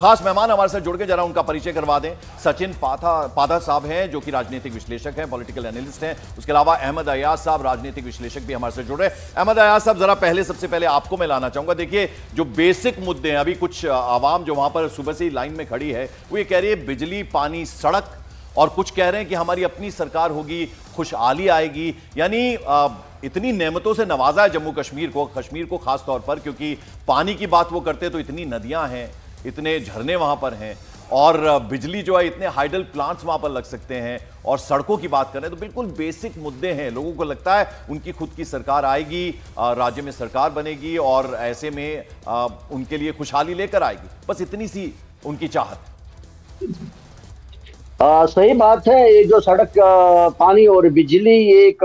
खास मेहमान हमारे साथ जुड़ के जरा उनका परिचय करवा दें। सचिन पाधा साहब हैं जो कि राजनीतिक विश्लेषक हैं, पॉलिटिकल एनालिस्ट हैं। उसके अलावा अहमद अयाज साहब राजनीतिक विश्लेषक भी हमारे साथ जुड़ रहे हैं। अहमद अयाज साहब, जरा सबसे पहले आपको मैं लाना चाहूंगा। देखिए, जो बेसिक मुद्दे हैं, अभी कुछ आवाम जो वहां पर सुबह से ही लाइन में खड़ी है वो ये कह रही है बिजली, पानी, सड़क, और कुछ कह रहे हैं कि हमारी अपनी सरकार होगी, खुशहाली आएगी। यानी इतनी नेमतों से नवाजा है जम्मू कश्मीर को खास तौर पर, क्योंकि पानी की बात वो करते तो इतनी नदियां हैं, इतने झरने वहां पर हैं, और बिजली जो है इतने हाइडल प्लांट्स वहां पर लग सकते हैं, और सड़कों की बात करें तो बिल्कुल बेसिक मुद्दे हैं। लोगों को लगता है उनकी खुद की सरकार आएगी, राज्य में सरकार बनेगी और ऐसे में उनके लिए खुशहाली लेकर आएगी। बस इतनी सी उनकी चाहत। सही बात है। ये जो सड़क, पानी और बिजली एक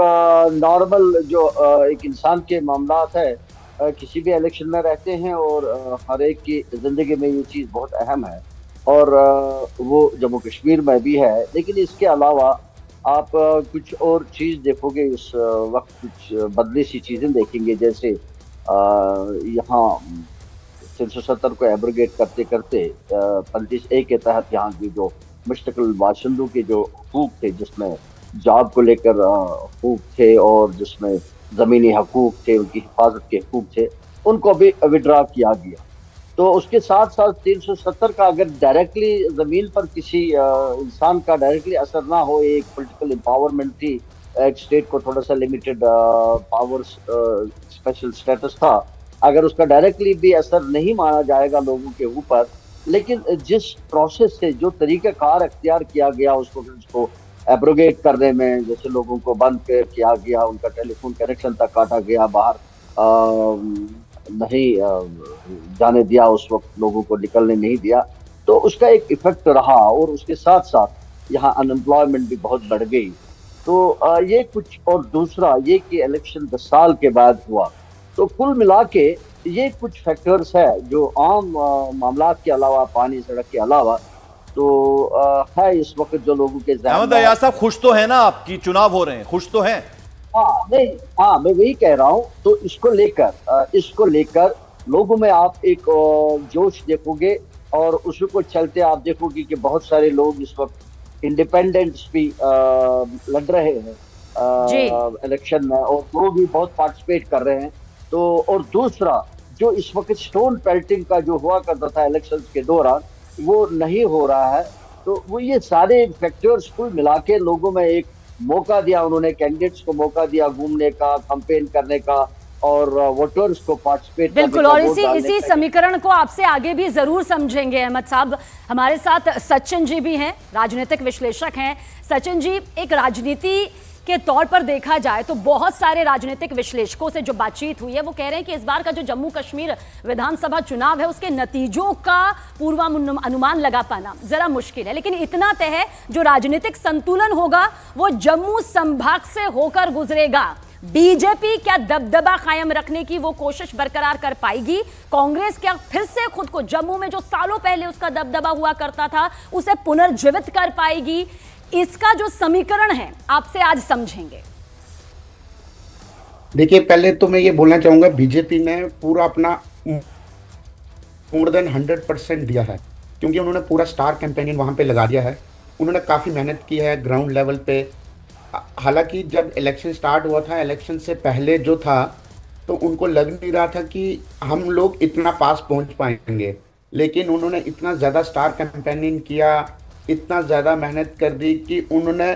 नॉर्मल जो एक इंसान के मामलात है, किसी भी इलेक्शन में रहते हैं और हर एक की जिंदगी में ये चीज़ बहुत अहम है, और वो जम्मू कश्मीर में भी है। लेकिन इसके अलावा आप कुछ और चीज़ देखोगे, इस वक्त कुछ बदली सी चीज़ें देखेंगे। जैसे यहाँ 370 को एब्रोगेट करते करते 35A के तहत यहाँ की जो मुस्तकिल बाशिंदों के जो हकूक थे, जिसमें जॉब को लेकर हकूक थे और जिसमें ज़मीनी हकूक थे, उनकी हिफाजत के हकूक थे, उनको भी विड्रा किया गया। तो उसके साथ साथ 370 का अगर डायरेक्टली ज़मीन पर किसी इंसान का डायरेक्टली असर ना हो, एक पॉलिटिकल एम्पावरमेंट थी, एक स्टेट को थोड़ा सा लिमिटेड पावर्स, स्पेशल स्टेटस था, अगर उसका डायरेक्टली भी असर नहीं माना जाएगा लोगों के ऊपर, लेकिन जिस प्रोसेस से जो तरीक़ाकार अख्तियार किया गया उसको एब्रोगेट करने में, जैसे लोगों को बंद किया गया, उनका टेलीफोन कनेक्शन तक काटा गया, बाहर नहीं जाने दिया, उस वक्त लोगों को निकलने नहीं दिया, तो उसका एक इफेक्ट रहा। और उसके साथ साथ यहाँ अनएम्प्लॉयमेंट भी बहुत बढ़ गई। तो ये कुछ, और दूसरा ये कि इलेक्शन 10 साल के बाद हुआ। तो कुल मिला के ये कुछ फैक्टर्स है जो आम मामलात के अलावा, पानी सड़क के अलावा, तो है इस वक्त जो लोगों के अहमद अयाज साहब, खुश तो है ना आपकी चुनाव हो रहे हैं, खुश तो हैं? हाँ, नहीं, हाँ, मैं वही कह रहा हूँ। तो इसको लेकर लोगों में आप एक जोश देखोगे, और उसको चलते आप देखोगे कि बहुत सारे लोग इस वक्त इंडिपेंडेंट्स भी लड़ रहे हैं इलेक्शन में, और वो भी बहुत पार्टिसिपेट कर रहे हैं। तो और दूसरा, जो इस वक्त स्टोन पेल्टिंग का जो हुआ करता था इलेक्शंस के दौरान, वो नहीं हो रहा है। तो वो ये सारे फैक्टर्स कुल मिला के लोगों में एक मौका दिया, उन्होंने कैंडिडेट्स को मौका दिया घूमने का, कैंपेन करने का, और वोटर्स को पार्टिसिपेट करने का। बिल्कुल, और इसी समीकरण को आपसे आगे भी जरूर समझेंगे अहमद साहब। हमारे साथ सचिन जी भी हैं, राजनीतिक विश्लेषक हैं। सचिन जी, एक राजनीति के तौर पर देखा जाए तो बहुत सारे राजनीतिक विश्लेषकों से जो बातचीत हुई है वो कह रहे हैं कि इस बार का जो जम्मू कश्मीर विधानसभा चुनाव है उसके नतीजों का पूर्वानुमान लगा पाना जरा मुश्किल है, लेकिन इतना तय है जो राजनीतिक संतुलन होगा वो जम्मू संभाग से होकर गुजरेगा। बीजेपी क्या दबदबा कायम रखने की वो कोशिश बरकरार कर पाएगी? कांग्रेस क्या फिर से खुद को जम्मू में जो सालों पहले उसका दबदबा हुआ करता था उसे पुनर्जीवित कर पाएगी? इसका जो समीकरण है आपसे आज समझेंगे। देखिए, पहले तो मैं ये बोलना चाहूंगा, बीजेपी ने पूरा अपना मोर देन 100% दिया है, क्योंकि उन्होंने पूरा स्टार कैंपेनिंग वहां पे लगा दिया है। उन्होंने काफ़ी मेहनत की है ग्राउंड लेवल पे। हालांकि जब इलेक्शन स्टार्ट हुआ था, इलेक्शन से पहले जो था, तो उनको लग नहीं रहा था कि हम लोग इतना पास पहुंच पाएंगे, लेकिन उन्होंने इतना ज़्यादा स्टार कैंपेनिंग किया, इतना ज़्यादा मेहनत कर दी कि उन्होंने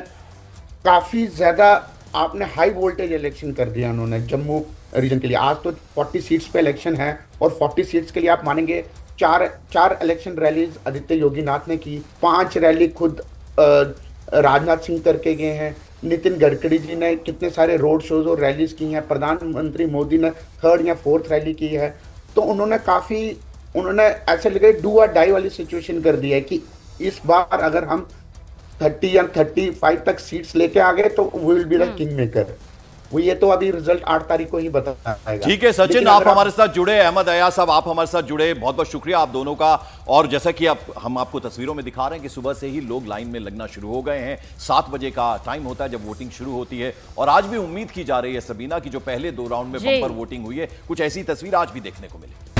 काफ़ी ज़्यादा, आपने हाई वोल्टेज इलेक्शन कर दिया उन्होंने जम्मू रीजन के लिए। आज तो 40 सीट्स पे इलेक्शन है, और 40 सीट्स के लिए आप मानेंगे चार इलेक्शन रैलीज आदित्य योगीनाथ ने की, 5 रैली खुद राजनाथ सिंह करके गए हैं, नितिन गडकरी जी ने कितने सारे रोड शोज और रैलीज की हैं, प्रधानमंत्री मोदी ने 3rd या 4th रैली की है। तो उन्होंने ऐसे लगे डू और डाई वाली सिचुएशन कर दी है कि इस बार अगर हम 30 या 35 तक सीट्स लेके आ गए तो we will be the kingmaker. वो ये तो अभी रिजल्ट 8 तारीख को ही बताएगा। ठीक है सचिन, आप हमारे साथ जुड़े, अहमद अयाज साहब आप हमारे साथ जुड़े, बहुत बहुत शुक्रिया आप दोनों का। और जैसा कि हम आपको तस्वीरों में दिखा रहे हैं कि सुबह से ही लोग लाइन में लगना शुरू हो गए हैं। 7 बजे का टाइम होता है जब वोटिंग शुरू होती है, और आज भी उम्मीद की जा रही है सबीना की जो पहले 2 राउंड में बम्पर वोटिंग हुई है, कुछ ऐसी तस्वीर आज भी देखने को मिली।